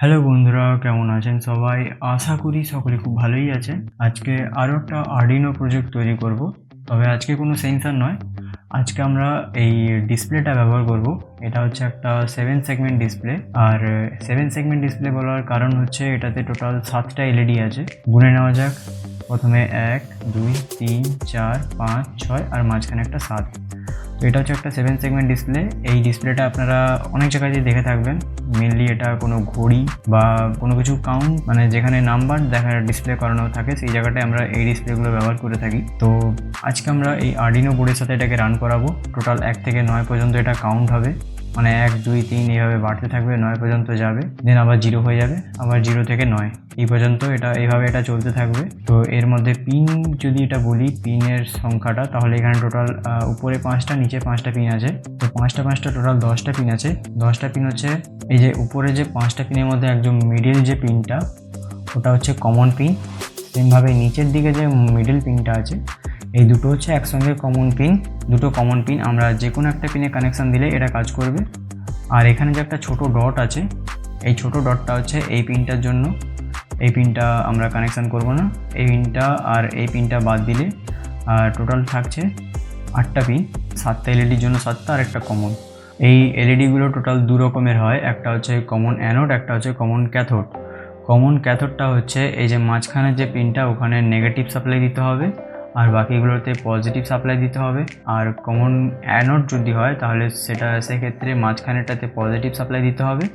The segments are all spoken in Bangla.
হ্যালো বন্ধুরা, কেমন আছেন সবাই? আশা করি সকলে খুব ভালোই আছেন। আজকে আরও একটা আর্ডিনো প্রজেক্ট তৈরি করব। তবে আজকে কোনো সেন্সর নয়, আজকে আমরা এই ডিসপ্লেটা ব্যবহার করব। এটা হচ্ছে একটা 7 সেগমেন্ট ডিসপ্লে। আর 7 সেগমেন্ট ডিসপ্লে বলার কারণ হচ্ছে এটাতে টোটাল 7টা এলইডি আছে। গুনে নেওয়া যাক। প্রথমে 1 2 3 4 5 6 আর মাঝখানে একটা 7। তো এটা হচ্ছে একটা 7 সেগমেন্ট ডিসপ্লে। এই ডিসপ্লেটা আপনারা অনেক জায়গায় দেখে থাকবেন। মেনলি এটা কোনো ঘড়ি বা কোনো কিছু কাউন্ট, মানে যেখানে নাম্বার দেখা ডিসপ্লে করানো থাকে সেই জায়গাটায় আমরা এই ডিসপ্লেগুলো ব্যবহার করে থাকি। তো আজকে আমরা এই আর্ডিনো বোর্ডের সাথে এটাকে রান করাবো। টোটাল 1 থেকে 9 পর্যন্ত এটা কাউন্ট হবে, মানে 1 2 3 এইভাবে বাড়তে থাকবে, 9 পর্যন্ত যাবে, দেন আবার 0 হয়ে যাবে, আবার 0 থেকে 9 এই পর্যন্ত এইভাবে এটা চলতে থাকবে। তো এর মধ্যে পিন যদি এটা বলি, পিনের সংখ্যাটা, তাহলে এখানে টোটাল উপরে 5টা নিচে 5টা পিন আছে। তো 5টা টোটাল 10টা পিন আছে। 10টা পিন হচ্ছে এই যে উপরে যে 5টা পিনের মধ্যে একদম মিডিল যে পিনটা, ওটা হচ্ছে কমন পিন। সেমভাবে নিচের দিকে যে মিডল পিনটা আছে, এই দুটো হচ্ছে একসঙ্গে কমন পিন। দুটো কমন পিন আমরা যে কোনো একটা পিনে কানেকশান দিলে এটা কাজ করবে। আর এখানে যে একটা ছোট ডট আছে, এই ছোট ডটটা হচ্ছে এই পিনটার জন্য। এই পিনটা আমরা কানেকশান করব না, এই পিনটা আর এই পিনটা বাদ দিলে টোটাল থাকছে 8টা পিন। 7টা এলইডির জন্য 7টা আর একটা কমন। এই এলইডিগুলো টোটাল দু রকমের হয়, একটা হচ্ছে কমন অ্যানোড, একটা হচ্ছে কমন ক্যাথোড। কমন ক্যাথোডটা হচ্ছে এই যে মাঝখানের যে পিনটা, ওখানে নেগেটিভ সাপ্লাই দিতে হবে আর বাকিগুলোতে পজিটিভ সাপ্লাই দিতে হবে। আর কমন অ্যানোড যদি হয় তাহলে সেক্ষেত্রে মাঝখানেরটাতে পজিটিভ সাপ্লাই দিতে হবে,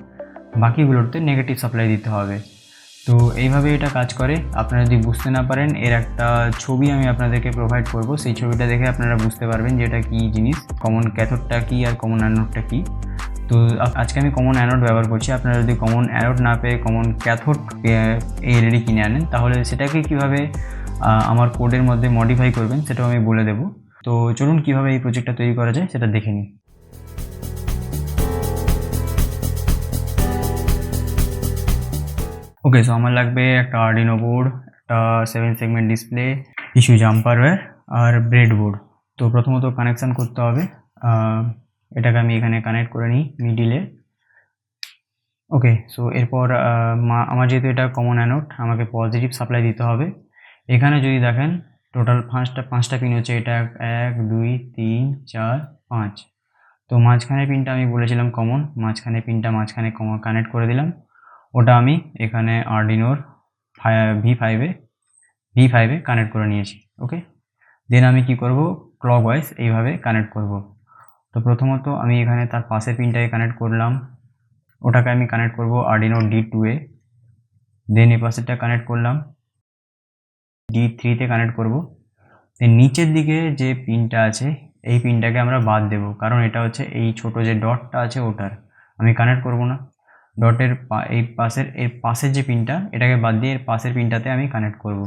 বাকিগুলোতে নেগেটিভ সাপ্লাই দিতে হবে। তো এইভাবে এটা কাজ করে। আপনারা যদি বুঝতে না পারেন, এর একটা ছবি আমি আপনাদেরকে প্রোভাইড করব, সেই ছবিটা দেখে আপনারা বুঝতে পারবেন যে এটা কী জিনিস, কমন ক্যাথোডটা কী আর কমন অ্যানোডটা কী। তো আজকে আমি কমন অ্যানোড ব্যবহার করছি। আপনারা যদি কমন অ্যানোড না পেয়ে কমন ক্যাথোড এই এলইডি কিনে আনেন, তাহলে সেটাকে কীভাবে আমার কোডের মধ্যে মডিফাই করবেন সেটাও আমি বলে দেবো। তো চলুন কীভাবে এই প্রজেক্টটা তৈরি করা যায় সেটা দেখে নিই। ওকে, সো আমার লাগবে একটা আর্ডিনো বোর্ড, একটা 7 সেগমেন্ট ডিসপ্লে, কিছু জাম্পার ওয়্যার আর ব্রেড বোর্ড। তো প্রথমত কানেকশান করতে হবে। এটাকে আমি এখানে কানেক্ট করে নিই মিডিলে। ওকে, সো এরপর আমার যেহেতু এটা কমন অ্যানোড, আমাকে পজিটিভ সাপ্লাই দিতে হবে। এখানে যদি দেখেন টোটাল 5টা পিন হচ্ছে, এটা 1 2 3 4 5। তো মাঝখানে পিনটা আমি বলেছিলাম কমন, মাঝখানে পিনটা মাঝখানে কানেক্ট করে দিলাম। ওটা আমি এখানে আর্ডিনোর V5-এ কানেক্ট করে নিয়েছি। ওকে, দেন আমি কি করব, ক্লকওয়াইজ এইভাবে কানেক্ট করব। তো প্রথমত আমি এখানে তার পাশের পিনটাকে কানেক্ট করলাম, ওটাকে আমি কানেক্ট করব আর্ডিনো D2-এ। দেন এই পাশেরটা কানেক্ট করলাম, D3-তে কানেক্ট করব। দেন নিচের দিকে যে পিনটা আছে, এই পিনটাকে আমরা বাদ দেব, কারণ এটা হচ্ছে এই ছোট যে ডটটা আছে ওটার আমি কানেক্ট করব না। ডটের এর পাশের যে পিনটা, এটাকে বাদ দিয়ে এর পাশের পিনটাতে আমি কানেক্ট করব।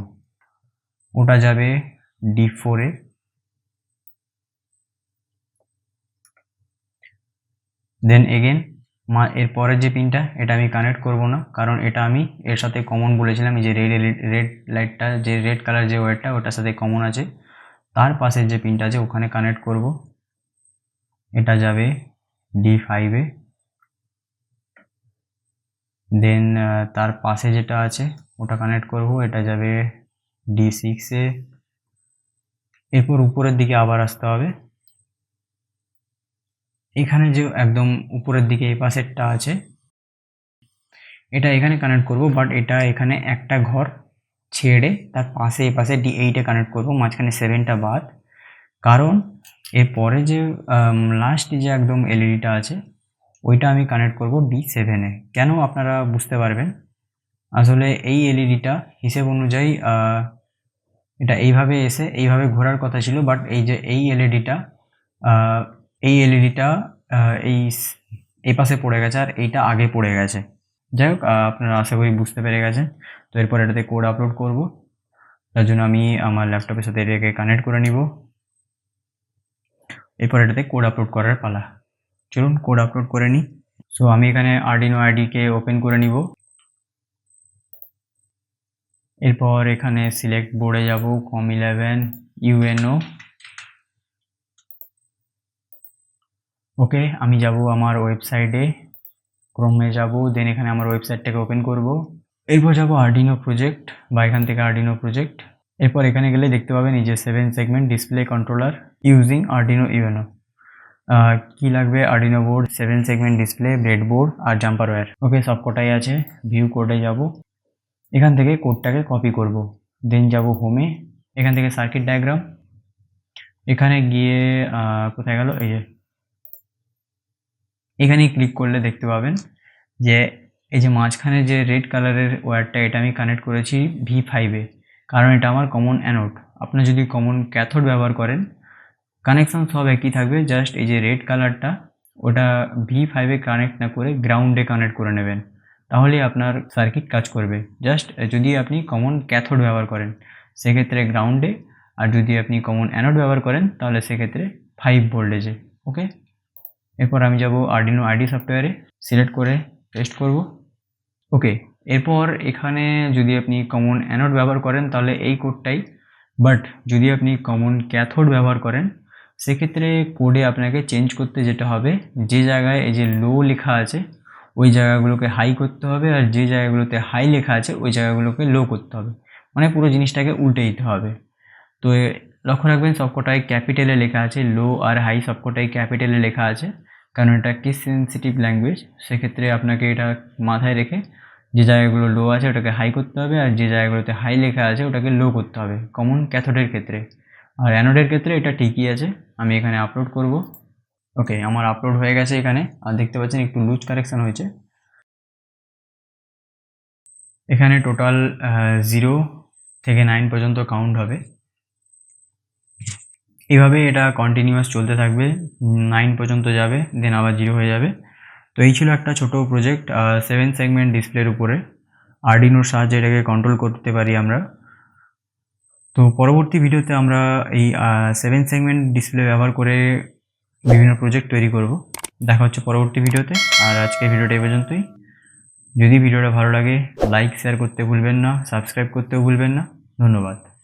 ওটা যাবে D4-এ। দেন এগেন এর পরের যে পিনটা, এটা আমি কানেক্ট করব না, কারণ এটা আমি এর সাথে কমন বলেছিলাম। এই যে রেড লাইটটা, যে রেড কালার যে ওয়্যারটা, ওটার সাথে কমন আছে। তার পাশের যে পিনটা আছে ওখানে কানেক্ট করব, এটা যাবে D5-এ। দেন তার পাশে যেটা আছে ওটা কানেক্ট করব, এটা যাবে D6-এ। এরপর উপরের দিকে আবার আসতে হবে। এখানে যে একদম উপরের দিকে এই পাশেরটা আছে, এটা এখানে কানেক্ট করব, বাট এটা এখানে একটা ঘর ছেড়ে তার পাশে এই পাশে D8-এ কানেক্ট করব, মাঝখানে 7টা বাদ। কারণ এরপরে যে লাস্ট যে একদম এলইডিটা আছে, ওইটা আমি কানেক্ট করব D7-এ। কেন আপনারা বুঝতে পারবেন। আসলে এই এলইডিটা হিসেব অনুযায়ী এটা এইভাবে এসে এইভাবে ঘোরার কথা ছিল, বাট এই এলইডিটা এই পাশে পড়ে গেছে আর এইটা আগে পড়ে গেছে। যাই হোক, আপনারা আশা করি বুঝতে পেরে গেছেন। তো এরপর এটাতে কোড আপলোড করব, তার জন্য আমি আমার ল্যাপটপের সাথে এটাকে কানেক্ট করে নিব। এরপর এটাতে কোড আপলোড করার পালা। চলুন কোড আপলোড করে নিই। সো আমি এখানে আর্ডিনো আইডিকে ওপেন করে নিব। এরপর এখানে সিলেক্ট বোর্ডে যাব, COM11 UNO। ওকে, আমি যাব আমার ওয়েবসাইটে। ক্রোমে যাব, দেন এখানে আমার ওয়েবসাইটটাকে ওপেন করব। এরপর যাব আর্ডিনো প্রজেক্ট বা এখান থেকে আর্ডিনো প্রজেক্ট। এরপর এখানে গেলে দেখতে পাবেন এই যে 7 segment display controller using Arduino Uno. কি লাগবে, Arduino board, 7 segment display, breadboard আর জাম্পার ওয়্যার। ওকে, সব কটাই আছে। ভিউ কোডে যাব, এখান থেকে কোডটাকে কপি করব, দেন যাব হোমে, এখান থেকে সার্কিট ডায়াগ্রাম, এখানে গিয়ে কোথায় গেল, এই যে এখানে ক্লিক করলে দেখতে পাবেন যে এই যে মাঝখানে যে রেড কালারের ওয়্যারটা, এটা আমি কানেক্ট করেছি V5-এ, কারণ এটা আমার কমন অ্যানোড। আপনি যদি কমন ক্যাথোড ব্যবহার করেন, কানেকশন সব একই থাকবে, জাস্ট এই যে রেড কালারটা ওটা V5-এ কানেক্ট না করে গ্রাউন্ডে কানেক্ট করে নেবেন, তাহলেই আপনার সার্কিট কাজ করবে। জাস্ট যদি আপনি কমন ক্যাথোড ব্যবহার করেন সেক্ষেত্রে গ্রাউন্ডে, আর যদি আপনি কমন অ্যানোড ব্যবহার করেন তাহলে সেক্ষেত্রে 5 ভোল্টেজে। ওকে, এরপর আমি যাব আর্ডিনো আইডি সফটওয়্যারে, সিলেক্ট করে পেস্ট করব। ওকে, এরপর এখানে যদি আপনি কমন অ্যানোড ব্যবহার করেন তাহলে এই কোডটাই, বাট যদি আপনি কমন ক্যাথোড ব্যবহার করেন সেক্ষেত্রে কোডে আপনাকে চেঞ্জ করতে যেতে হবে, যে জায়গায় এই যে লো লেখা আছে ওই জায়গাগুলোকে হাই করতে হবে, আর যে জায়গাগুলোতে হাই লেখা আছে ওই জায়গাগুলোকে লো করতে হবে, মানে পুরো জিনিসটাকে উল্টে দিতে হবে। তো লক্ষ্য রাখবেন সবকটাই ক্যাপিটালে লেখা আছে, লো আর হাই সবকটাই ক্যাপিটালে লেখা আছে, কারণ এটা কেস সেন্সিটিভ ল্যাঙ্গুয়েজ। সেক্ষেত্রে আপনাকে এটা মাথায় রেখে যে জায়গাগুলো লো আছে ওটাকে হাই করতে হবে, আর যে জায়গাগুলোতে হাই লেখা আছে ওটাকে লো করতে হবে কমন ক্যাথোডের ক্ষেত্রে। আর অ্যানোডের ক্ষেত্রে এটা ঠিকই আছে। আমি এখানে আপলোড করব। ওকে, আমার আপলোড হয়ে গেছে এখানে, আর দেখতে পাচ্ছেন একটু লুজ কারেকশন হয়েছে। এখানে টোটাল 0 থেকে 9 পর্যন্ত কাউন্ট হবে, এভাবে এটা কন্টিনিউয়াস চলতে থাকবে, 9 পর্যন্ত যাবে, দেন আবার 0 হয়ে যাবে। তো এই ছিল একটা ছোট প্রজেক্ট 7 সেগমেন্ট ডিসপ্লের উপরে, আর্ডিনোর সাহায্যে এটাকে কন্ট্রোল করতে পারি আমরা। তো পরবর্তী ভিডিওতে আমরা এই 7 সেগমেন্ট ডিসপ্লে ব্যবহার করে বিভিন্ন প্রজেক্ট তৈরি করব। দেখা হচ্ছে পরবর্তী ভিডিওতে, আর আজকে ভিডিওটা এই পর্যন্তই। যদি ভিডিওটা ভালো লাগে লাইক শেয়ার করতে ভুলবেন না, সাবস্ক্রাইব করতেও ভুলবেন না। ধন্যবাদ।